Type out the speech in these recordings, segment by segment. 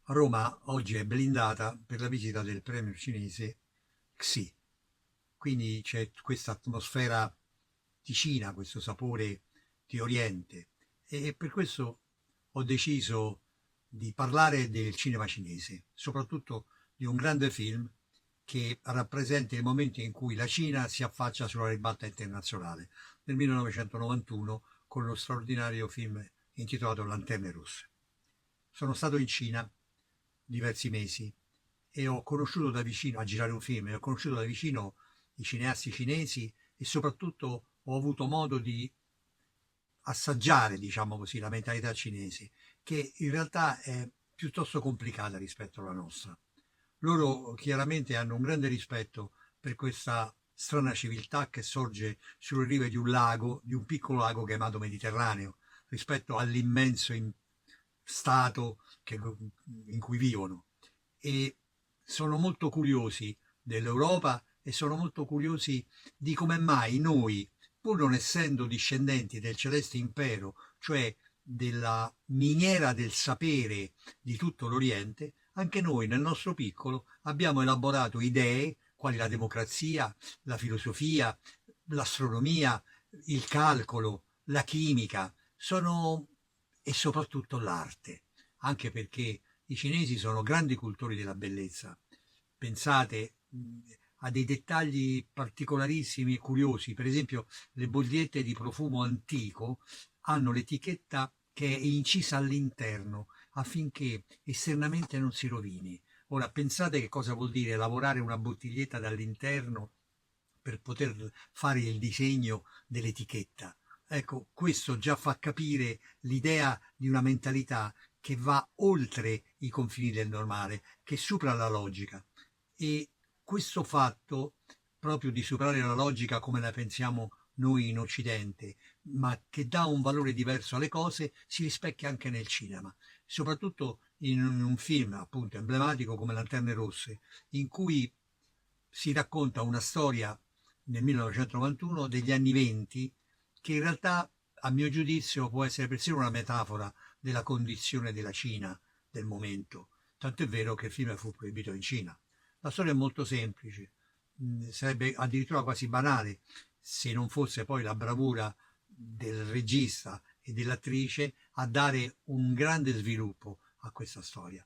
Roma oggi è blindata per la visita del premier cinese Xi, quindi c'è questa atmosfera di Cina, questo sapore di Oriente e per questo ho deciso di parlare del cinema cinese, soprattutto di un grande film che rappresenta il momento in cui la Cina si affaccia sulla ribalta internazionale, nel 1991 con lo straordinario film intitolato Lanterne Rosse. Sono stato in Cina diversi mesi e ho conosciuto da vicino, a girare un film, e ho conosciuto da vicino i cineasti cinesi e soprattutto ho avuto modo di assaggiare, diciamo così, la mentalità cinese, che in realtà è piuttosto complicata rispetto alla nostra. Loro chiaramente hanno un grande rispetto per questa strana civiltà che sorge sulle rive di un lago, di un piccolo lago chiamato Mediterraneo, rispetto all'immenso stato in cui vivono. E sono molto curiosi dell'Europa e sono molto curiosi di come mai noi, pur non essendo discendenti del celeste impero, cioè della miniera del sapere di tutto l'Oriente, anche noi nel nostro piccolo abbiamo elaborato idee quali la democrazia, la filosofia, l'astronomia, il calcolo, la chimica, sono e soprattutto l'arte, anche perché i cinesi sono grandi cultori della bellezza. Pensate a dei dettagli particolarissimi e curiosi, per esempio le bollette di profumo antico hanno l'etichetta che è incisa all'interno affinché esternamente non si rovini. Ora pensate che cosa vuol dire lavorare una bottiglietta dall'interno per poter fare il disegno dell'etichetta. Ecco, questo già fa capire l'idea di una mentalità che va oltre i confini del normale, che supera la logica. E questo fatto, proprio di superare la logica come la pensiamo noi in Occidente, ma che dà un valore diverso alle cose, si rispecchia anche nel cinema, soprattutto in un film appunto emblematico come Lanterne Rosse, in cui si racconta una storia nel 1991 degli anni 20 che in realtà a mio giudizio può essere persino una metafora della condizione della Cina del momento, tanto è vero che il film fu proibito in Cina. La storia è molto semplice, sarebbe addirittura quasi banale se non fosse poi la bravura del regista e dell'attrice a dare un grande sviluppo a questa storia.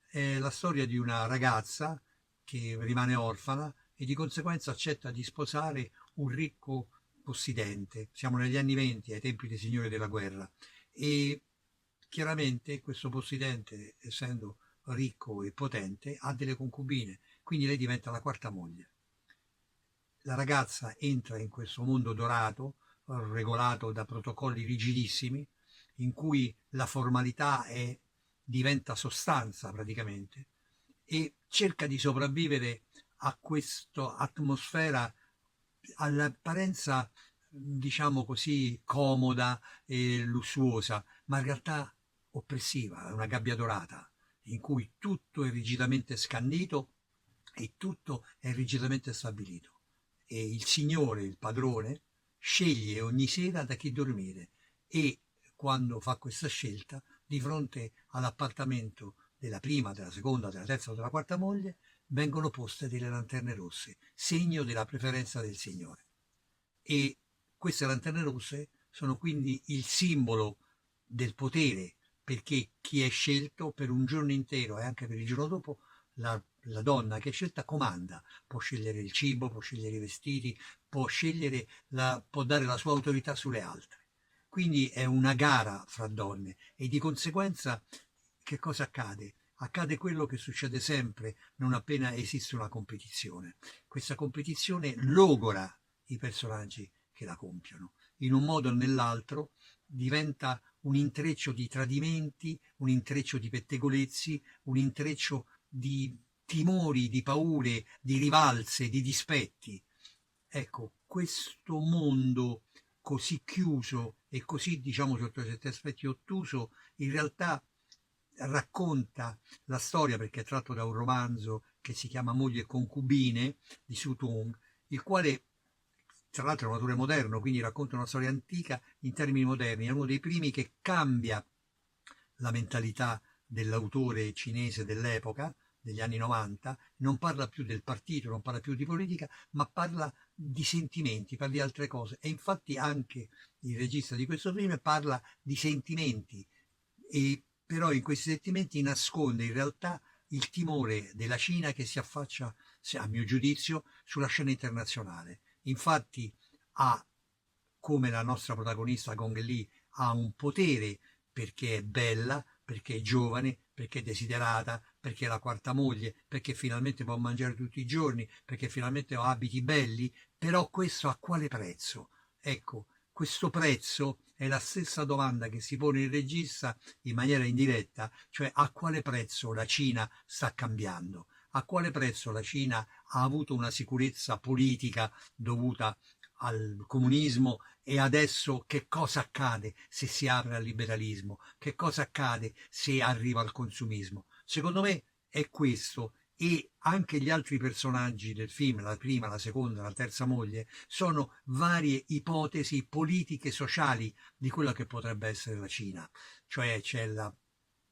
È la storia di una ragazza che rimane orfana e di conseguenza accetta di sposare un ricco possidente. Siamo negli anni 20, ai tempi dei signori della guerra. E chiaramente questo possidente, essendo ricco e potente, ha delle concubine, quindi lei diventa la quarta moglie. La ragazza entra in questo mondo dorato, regolato da protocolli rigidissimi, in cui la formalità diventa sostanza praticamente, e cerca di sopravvivere a questa atmosfera all'apparenza, diciamo così, comoda e lussuosa, ma in realtà oppressiva, è una gabbia dorata, in cui tutto è rigidamente scandito e tutto è rigidamente stabilito. E il Signore, il padrone, sceglie ogni sera da chi dormire e quando fa questa scelta, di fronte all'appartamento della prima, della seconda, della terza o della quarta moglie, vengono poste delle lanterne rosse, segno della preferenza del Signore. E queste lanterne rosse sono quindi il simbolo del potere, perché chi è scelto per un giorno intero e anche per il giorno dopo, la donna che è scelta comanda, può scegliere il cibo, può scegliere i vestiti, può dare la sua autorità sulle altre. Quindi è una gara fra donne e di conseguenza che cosa accade? Accade quello che succede sempre non appena esiste una competizione. Questa competizione logora i personaggi che la compiono. In un modo o nell'altro diventa un intreccio di tradimenti, un intreccio di pettegolezzi, un intreccio di timori, di paure, di rivalse, di dispetti. Ecco, questo mondo così chiuso e così, diciamo, sotto certi aspetti ottuso, in realtà racconta la storia, perché è tratto da un romanzo che si chiama Moglie e concubine di Su Tung, il quale tra l'altro è un autore moderno, quindi racconta una storia antica in termini moderni, è uno dei primi che cambia la mentalità dell'autore cinese dell'epoca, degli anni 90, non parla più del partito, non parla più di politica, ma parla di sentimenti, parla di altre cose. E infatti anche il regista di questo film parla di sentimenti, e però in questi sentimenti nasconde in realtà il timore della Cina che si affaccia, a mio giudizio, sulla scena internazionale. Infatti ha, come la nostra protagonista Gong Li, ha un potere perché è bella, perché è giovane, perché è desiderata, perché è la quarta moglie, perché finalmente può mangiare tutti i giorni, perché finalmente ha abiti belli, però questo a quale prezzo? Ecco, questo prezzo è la stessa domanda che si pone il regista in maniera indiretta, cioè a quale prezzo la Cina sta cambiando, a quale prezzo la Cina ha avuto una sicurezza politica dovuta al comunismo, e adesso che cosa accade se si apre al liberalismo, che cosa accade se arriva al consumismo. Secondo me è questo, e anche gli altri personaggi del film, la prima, la seconda, la terza moglie, sono varie ipotesi politiche sociali di quella che potrebbe essere la Cina. Cioè c'è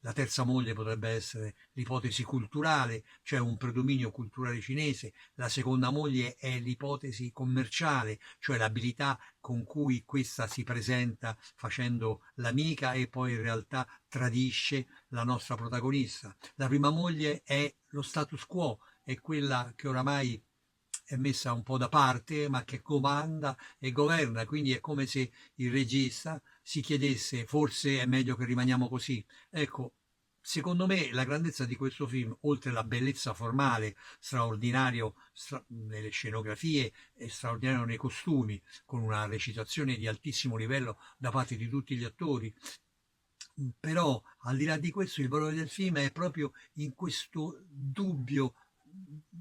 la terza moglie potrebbe essere l'ipotesi culturale, cioè un predominio culturale cinese. La seconda moglie è l'ipotesi commerciale, cioè l'abilità con cui questa si presenta facendo l'amica e poi in realtà tradisce la nostra protagonista. La prima moglie è lo status quo, è quella che oramai è messa un po' da parte, ma che comanda e governa. Quindi è come se il regista si chiedesse: forse è meglio che rimaniamo così. Ecco, secondo me la grandezza di questo film, oltre alla bellezza formale, straordinario nelle scenografie e straordinario nei costumi, con una recitazione di altissimo livello da parte di tutti gli attori, però al di là di questo il valore del film è proprio in questo dubbio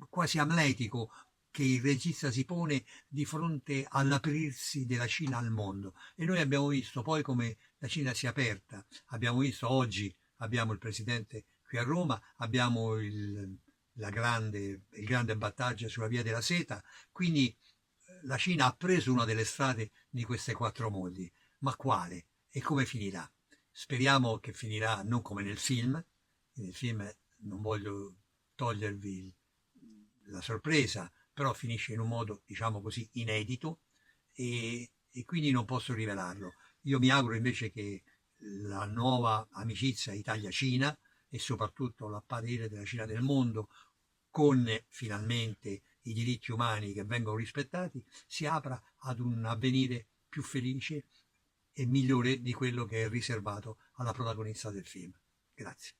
quasi amletico che il regista si pone di fronte all'aprirsi della Cina al mondo. E noi abbiamo visto poi come la Cina si è aperta, abbiamo visto oggi, abbiamo il presidente qui a Roma, abbiamo il grande battaggio sulla via della seta, quindi la Cina ha preso una delle strade di queste quattro mogli, ma quale? E come finirà? Speriamo che finirà non come nel film non voglio togliervi la sorpresa, però finisce in un modo, diciamo così, inedito, e quindi non posso rivelarlo. Io mi auguro invece che la nuova amicizia Italia-Cina e soprattutto l'apparire della Cina del mondo, con finalmente i diritti umani che vengono rispettati, si apra ad un avvenire più felice e migliore di quello che è riservato alla protagonista del film. Grazie.